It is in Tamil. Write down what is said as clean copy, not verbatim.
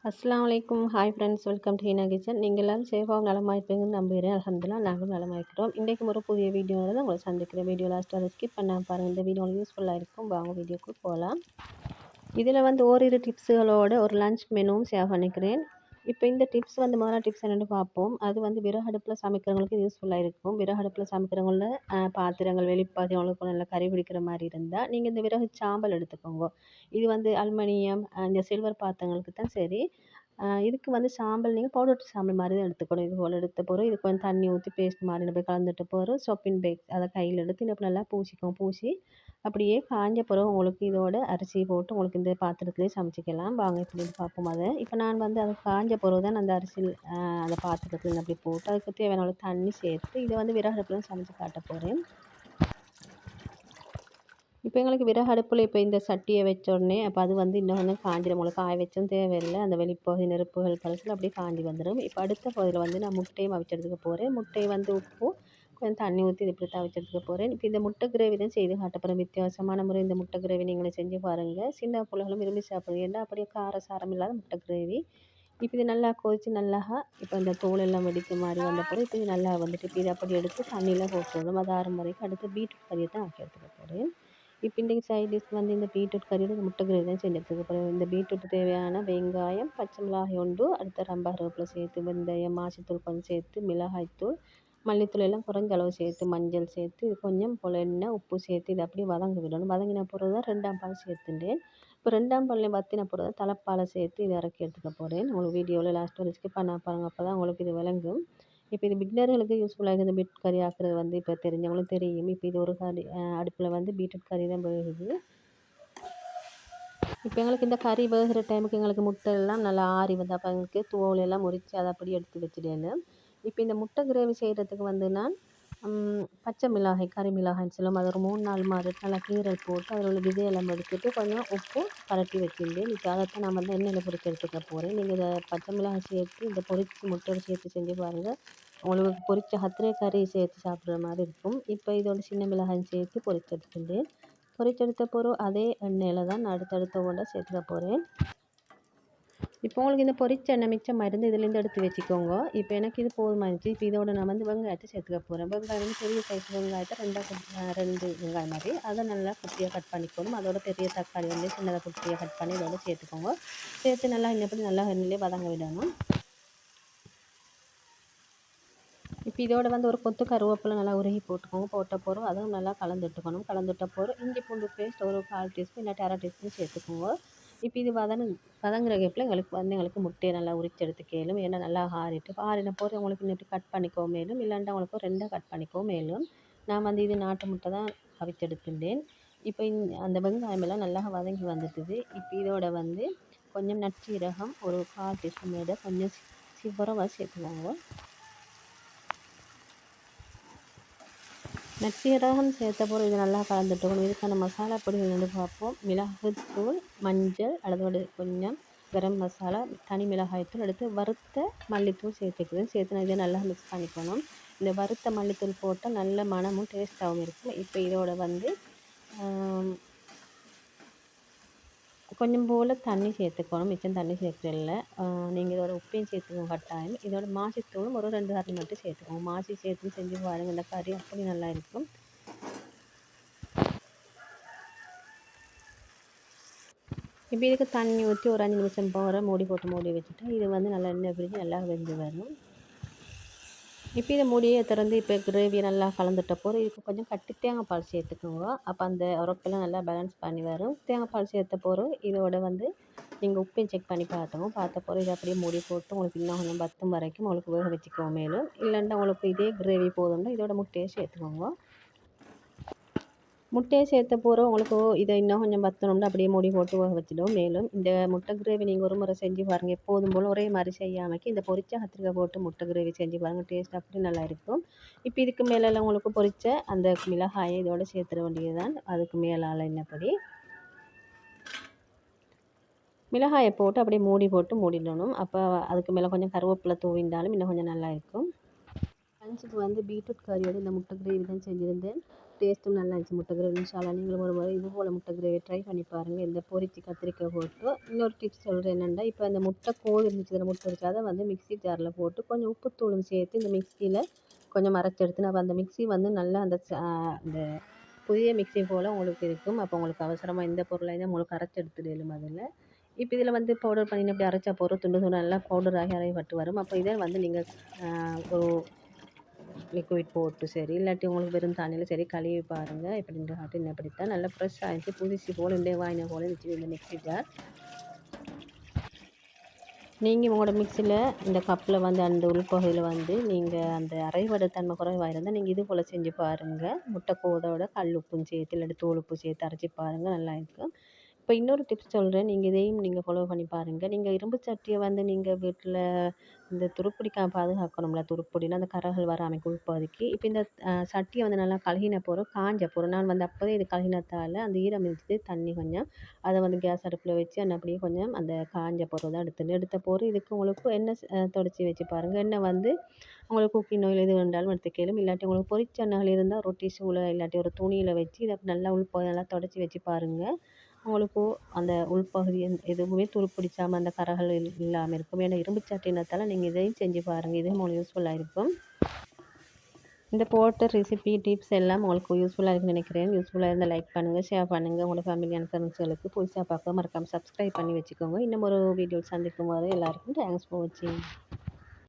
அஸ்ஸலாமு அலைக்கும். Hi friends, welcome to Heena kitchen. நீங்கள் எல்லாரும் சேஃபாகவும் நலமாக இருப்பீங்கன்னு நம்புகிறேன். அல்ஹம்துலில்லாஹ் நாங்களும் நலமாக இருக்கிறோம். இன்றைக்கும் ஒரு புதிய வீடியோவில் தான் உங்களை சந்திக்கிறேன். வீடியோ லாஸ்ட் வரை ஸ்கிப் பண்ணாமல் பாருங்கள். இந்த வீடியோ உங்களுக்கு யூஸ்ஃபுல்லாக இருக்கும். வாங்க வீடியோக்கு போகலாம். இதில் வந்து ஓரிரு டிப்ஸுகளோட ஒரு லஞ்ச் மெனுவும் ஷேர் பண்ணிக்கிறேன். இப்போ இந்த டிப்ஸ் வந்து முதல்ல டிப்ஸ் என்னென்னு பார்ப்போம். அது வந்து விறகடுப்பில் சமைக்கிறவங்களுக்கு யூஸ்ஃபுல்லாக இருக்கும். விறகடுப்பில் சமைக்கிறவங்கள பாத்திரங்கள் வெளிப்பாதி அவங்களுக்கு நல்லா கறி பிடிக்கிற மாதிரி இருந்தால் நீங்கள் இந்த விறகு சாம்பல் எடுத்துக்கோங்க. இது வந்து அலுமினியம் இந்த சில்வர் பாத்திரங்களுக்கு தான் சரி. இதுக்கு வந்து சாம்பல் நீங்கள் பவுடர் சாம்பல் மாதிரி தான் எடுத்துக்கணும். இது போல் எடுத்த பிறகு இது கொஞ்சம் தண்ணி ஊற்றி பேஸ்ட் மாதிரி நம்ம கலந்துட்டு பிறகு சொப்பின் பேக் அதை கையில் எடுத்து இன்னும் நல்லா பூசி அப்படியே காஞ்ச பிறகு உங்களுக்கு இதோட அரிசி போட்டு உங்களுக்கு இந்த பாத்திரத்துலேயே சமைச்சிக்கலாம். வாங்க எப்படின்னு பார்ப்போம். அதை இப்போ நான் வந்து அதை காஞ்ச பிறகு தான் அந்த அரிசி அந்த பாத்திரத்தில் அப்படி போட்டு அதுக்கு தேவையான அளவு தண்ணி சேர்த்து இதை வந்து விறகடுப்பில் சமைச்சு காட்ட போகிறேன். இப்போ எங்களுக்கு விறகு அடுப்பில் இப்போ இந்த சட்டியை வச்ச உடனே அப்போ அது வந்து இன்னும் கொஞ்சம் காஞ்சிடும். உங்களுக்கு காய வச்சும் தேவையில்லை. அந்த வெளிப்பகுதி நெருப்புகள் பழத்தில் அப்படியே காஞ்சி வந்துடும். இப்போ அடுத்த பகுதியில் வந்து நான் முட்டையும் அவிச்சு எடுத்துக்க போகிறேன். முட்டையை வந்து உப்பு கொஞ்சம் தண்ணி ஊற்றி இப்படி தான் அவிச்சு எடுத்துக்க போகிறேன். இப்போ இந்த முட்டை கிரேவி தான் செய்து காட்ட போகிறேன். வித்தியாசமான முறை இந்த முட்டை கிரேவி நீங்களும் செஞ்சு பாருங்கள். சின்ன பிள்ளைகளும் விரும்பி சாப்பிடுங்க. ஏன்னா அப்படியே காரம் இல்லாத முட்டை கிரேவி. இப்போ இது நல்லா கொதிச்சு நல்லா இப்போ இந்த தோல் எல்லாம் வெடிக்க மாதிரி வந்த பிறகு இப்போ இது நல்லா வந்துட்டு இப்போ இதை அப்படி எடுத்து தண்ணியில் போட்டுவிடும். அது 6 முறைக்கு அடுத்து பீட்ரூட் கறியை தான் ஆக்கி எடுத்துக்க போகிறேன். இப்போ இன்றைக்கி சைட் டிஷ் வந்து இந்த பீட்ரூட் கறியோட முட்டை கிரேவி தான் செஞ்சு எடுத்துக்க போகிறேன். இந்த பீட்ரூட் தேவையான வெங்காயம், பச்சை மிளகாய் உண்டு, அடுத்து ரம்பா கருவேப்பிலை சேர்த்து, வெந்தயம், மாசித்தூள் கொஞ்சம் சேர்த்து, மிளகாய்த்தூள், மல்லித்தூள் எல்லாம் குறைஞ்ச அளவு சேர்த்து, மஞ்சள் சேர்த்து, இது கொஞ்சம் போல் எண்ணெய், உப்பு சேர்த்து இதை அப்படியே வதங்க விடணும். வதங்கின பிறகு தான் 2ஆம் பால் சேர்த்துட்டேன். இப்போ 2ஆம் பால் வற்றின பிறகு தான் தலைப்பாலை சேர்த்து இதை இறக்கி எடுத்துக்க போகிறேன். உங்களுக்கு வீடியோவில் லாஸ்ட் வரை ஸ்கிப் பண்ண பாருங்கள். அப்போ தான் உங்களுக்கு இது விளங்கும். இப்போ இது பிகினர்களுக்கு யூஸ்ஃபுல்லாக இந்த பீட்ரூட் கறி ஆக்குறது வந்து இப்போ தெரிஞ்சவங்களுக்கு தெரியும். இப்போ இது ஒரு கறி அடுப்பில் வந்து பீட்ரூட் கறி தான் வேகுது. இப்போ எங்களுக்கு இந்த கறி வேகிற டைமுக்கு எங்களுக்கு முட்டை எல்லாம் நல்லா ஆறி வந்து அப்போ எங்களுக்கு தோல் எல்லாம் முறித்து அதை அப்படியே எடுத்து வச்சுட்டேன். இப்போ இந்த முட்டை கிரேவி செய்கிறதுக்கு வந்து நான் பச்சை மிளகாய், கறி மிளகாய்ன்னு சொல்லும் அது ஒரு 3-4 மாதிரி நல்லா கீரல் போட்டு அதில் உள்ள விதையெல்லாம் எடுத்துட்டு கொஞ்சம் உப்பு பரட்டி வச்சுருந்தேன். இப்போ அதைத்தான் நான் வந்து எண்ணெயில் பொரிச்சு எடுத்துக்க போகிறேன். நீங்கள் இதை பச்சை மிளகாய் சேர்த்து இந்த பொரிச்சு முட்டையோடு சேர்த்து செஞ்சு பாருங்கள். உங்களுக்கு பொரிச்ச கத்திரி கறி சேர்த்து சாப்பிட்ற மாதிரி இருக்கும். இப்போ இதோட சின்ன மிளகாய் சேர்த்து பொரிச்சு எடுத்துட்டேன். பொரிச்செடுத்த பிறகு அதே எண்ணெயில் தான் நான் அடுத்தடுத்த ஒன்றை சேர்த்துக்க போகிறேன். இப்போ உங்களுக்கு இந்த பொரிச்ச எண்ணெய் மிச்சம் மருந்து இதுலேருந்து எடுத்து வச்சுக்கோங்க. இப்போ எனக்கு இது போதுமாயிருச்சு. இப்போ இதோட நான் வந்து வெங்காயத்தை சேர்த்துக்க போகிறேன். வெங்காயம் வந்து பெரிய சைஸ் வெங்காயத்தை 2 வெங்காயம் மாதிரி அதை நல்லா குட்டியாக கட் பண்ணிக்கணும். அதோட பெரிய தக்காளி வந்து சின்னதாக குட்டியாக கட் பண்ணி இதோட சேர்த்துக்கோங்க. சேர்த்து நல்லா இன்னப்படி நல்லா எண்ணெயிலே வதங்க விடணும். இப்போ இதோட வந்து ஒரு கொத்து கருவேப்பிலை நல்லா உருகி போட்டுக்கோங்க. போட்ட பிறகு அதுவும் நல்லா கலந்துட்டுக்கணும். கலந்துட்ட பிறகு இஞ்சி பூண்டு பேஸ்ட் ஒரு 1/4 டீஸ்பூன் இல்லாட்டி 1/2 டீஸ்பூன் சேர்த்துக்கோங்க. இப்போ இது வதங்குற கேப்பில் எங்களுக்கு முட்டையை நல்லா உரிச்சு எடுத்துக்கலும். ஏன்னா நல்லா ஆறிட்டு ஆறின பிறகு உங்களுக்கு இன்னும் இப்படி கட் பண்ணிக்கோ மேலும் இல்லாண்டா உங்களுக்கு 2 கட் பண்ணிக்கோ மேலும். நான் வந்து இது நாட்டு முட்டை தான் அவிச்சு எடுத்துட்டேன். இப்போ அந்த வெங்காயம் எல்லாம் நல்லா வதங்கி வந்துட்டுது. இப்போ இதோட வந்து கொஞ்சம் நற்சீரகம் ஒரு 1/4 டீஸ்பூன் மேலே கொஞ்சம் சிவரமாக சேர்த்துக்கோங்க. நற்சீரகம் சேர்த்த பிறகு இது நல்லா கலந்துட்டுக்கணும். இதுக்கான மசாலா பொடிகள் வந்து பார்ப்போம். மிளகுத்தூள், மஞ்சள், அதோட கொஞ்சம் கரம் மசாலா, தனி மிளகாய்த்தூள், அடுத்து வறுத்த மல்லித்தூள் சேர்த்துக்குது. சேர்த்து நான் இதை நல்லா மிக்ஸ் பண்ணிக்கணும். இந்த வறுத்த மல்லித்தூள் போட்டால் நல்ல மணமும் டேஸ்ட்டாகவும் இருக்கும். இப்போ இதோட வந்து கொஞ்சம் போல் தண்ணி சேர்த்துக்கணும். மிச்சம் தண்ணி சேர்க்குறதில்ல. நீங்கள் இதோட உப்பையும் சேர்த்துக்கோங்க கட்டாயம். இதோட மாசித்தூளும் ஒரு 2 அரை மட்டும் சேர்த்துக்கோங்க. மாசி சேர்த்து செஞ்சு பாருங்கள். இந்த கறி அப்படி நல்லா இருக்கும். இப்போ இதுக்கு தண்ணி ஊற்றி ஒரு 5 நிமிஷம் போகிற மூடி வச்சுட்டா இது வந்து நல்லா எண்ணெய் பிரிஞ்சு நல்லா வெந்து வரும். இப்போ இதை மூடியை திறந்து இப்போ கிரேவி நல்லா கலந்துட்ட பிறகு இதுக்கு கொஞ்சம் கட்டி தேங்காய் பால் சேர்த்துக்கோங்க. அப்போ அந்த உரப்பெல்லாம் நல்லா பேலன்ஸ் பண்ணி வரும். தேங்காய் பால் சேர்த்த பிறகு இதோட வந்து நீங்கள் உப்பையும் செக் பண்ணி பார்த்த பிறகு இதை அப்படியே மூடி போட்டு உங்களுக்கு இன்னும் கொஞ்சம் 10 வரைக்கும் உங்களுக்கு வேக வச்சுக்கோங்க. மேலும் இல்லைன்னா உங்களுக்கு இதே கிரேவி போதும்னா இதோட முட்டையை சேர்த்துக்கோங்க. முட்டையை சேர்த்த பிறகு உங்களுக்கு இதை இன்னும் கொஞ்சம் வற்றணும்னா அப்படியே மூடி போட்டு வேக வச்சிடும். மேலும் இந்த முட்டை கிரேவி நீங்கள் ஒரு முறை செஞ்சு பாருங்கள். எப்போதும் போல் ஒரே மாதிரி செய்யாமல் இந்த பொரிச்ச கத்திரிக்காய் போட்டு முட்டை கிரேவி செஞ்சு பாருங்கள். டேஸ்ட் அப்படி நல்லா இருக்கும். இப்போ இதுக்கு மேலெல்லாம் உங்களுக்கு பொரிச்ச அந்த மிளகாயை இதோட சேர்த்துட வேண்டியது தான். அதுக்கு மேலால் என்னப்படி மிளகாயை போட்டு அப்படியே மூடி போட்டு மூடிடணும். அப்போ அதுக்கு மேலே கொஞ்சம் கருவேப்பிலை தூவிண்டாலும் இன்னும் கொஞ்சம் நல்லா இருக்கும். லஞ்சுக்கு வந்து பீட்ரூட் கறியோடு இந்த முட்டை கிரேவி தான் செஞ்சுருந்தேன். டேஸ்ட்டும் நல்லா இருந்துச்சு முட்டை கிரேவி. இன்ஷால்லா நீங்களும் ஒரு முறை இது போல் முட்டை கிரேவி ட்ரை பண்ணி பாருங்கள். இந்த பொரிச்சு கத்திரிக்காய் போட்டு. இன்னொரு டிப்ஸ் சொல்கிறேன் என்னென்னா, இப்போ அந்த முட்டை கோடு இருந்துச்சு அதில் முட்டை இருந்துச்சு, அதை வந்து மிக்ஸி ஜாரில் போட்டு கொஞ்சம் உப்புத்தூளும் சேர்த்து இந்த மிக்ஸியில் கொஞ்சம் அரைச்சி எடுத்து அப்போ அந்த மிக்ஸி வந்து நல்லா அந்த புதிய மிக்ஸி போல் உங்களுக்கு இருக்கும். அப்போ உங்களுக்கு அவசரமாக எந்த பொருளையும் உங்களுக்கு அரைச்சி எடுத்துடலும் அதில். இப்போ இதில் வந்து பவுடர் பண்ணி இப்படி அரைச்சா போதும், துண்டு துண்டு நல்லா பவுடராகி அரைப்பட்டு வரும். அப்போ இதை வந்து நீங்கள் ஒரு லிக்விட் போட்டு சரி, இல்லாட்டி உங்களுக்கு வெறும் தண்ணியில் சரி கழுவி பாருங்கள். எப்படின்ற காட்டு எப்படித்தான் நல்லா ஃப்ரெஷ் ஆகிடுச்சு, புதுசு போல் இந்த வாங்கின போல் இருந்துச்சு இந்த மிக்ஸி ஜார். நீங்கள் உங்களோட மிக்ஸியில் இந்த கப்பில் வந்து அந்த உள்பகுதியில் வந்து நீங்கள் அந்த அரைவடை தன்மை குறைவாக இருந்தால் நீங்கள் இது போல் செஞ்சு பாருங்கள். முட்டைக்கோதோட கல் உப்பும் சேர்த்து இல்லாட்டி தூள் உப்பு சேர்த்து அரைச்சி பாருங்கள், நல்லா இருக்கும். இப்போ இன்னொரு டிப்ஸ் சொல்கிறேன், நீங்கள் இதையும் நீங்கள் ஃபாலோ பண்ணி பாருங்கள். நீங்கள் இரும்பு சட்டியை வந்து நீங்கள் வீட்டில் இந்த துருப்பிடிக்காம பாதுகாக்கணும்ல, துருப்பிடினா அந்த கரைகள் வராமல் உள்பகுதிக்கு. இப்போ இந்த சட்டியை வந்து நல்லா கழுகின போகிறோம், காஞ்ச போகிறோம். நான் வந்து அப்போதே இது கழுகினத்தால் அந்த ஈரம் இருந்துச்சு, தண்ணி கொஞ்சம் அதை வந்து கேஸ் அடுப்பில் வச்சு அந்த அப்படியே கொஞ்சம் அந்த காஞ்ச பொருள் தான் எடுத்த போகிறோம். இதுக்கு உங்களுக்கு எண்ணெய் தொடச்சி வச்சு பாருங்கள். எண்ணெய் வந்து உங்களுக்கு குக்கிங் ஆயில் எது வேண்டாலும் எடுத்துக்கலும். இல்லாட்டி உங்களுக்கு பொரிச்ச எண்ணெய்கள் இருந்தால் ஒரு டிஷ்யூவில் இல்லாட்டி ஒரு துணியில் வச்சு இதை நல்லா உள்பகுதி நல்லா தொடச்சி வச்சு பாருங்கள். உங்களுக்கு அந்த உள்பகுதி எதுவுமே துருப்பிடிச்சாமல் அந்த கரைகள் இல்லாமல் இருக்கும். ஏன்னா இரும்பு சட்டினத்தால் நீங்கள் இதையும் செஞ்சு பாருங்கள், இதுவும் உங்களுக்கு யூஸ்ஃபுல்லாக இருக்கும். இந்த போட்ட ரெசிபி டிப்ஸ் எல்லாம் உங்களுக்கு யூஸ்ஃபுல்லாக இருக்குன்னு நினைக்கிறேன். யூஸ்ஃபுல்லாக இருந்தால் லைக் பண்ணுங்கள், ஷேர் பண்ணுங்கள். உங்களோட ஃபேமிலி அண்ட் ஃப்ரெண்ட்ஸ்களுக்கு புதுசாக பார்க்க மறக்காமல் சப்ஸ்கிரைப் பண்ணி வச்சுக்கோங்க. இன்னும் ஒரு வீடியோ சந்திக்கும் போது எல்லாருக்கும் தேங்க்ஸ் ஃபார் வாட்சிங்.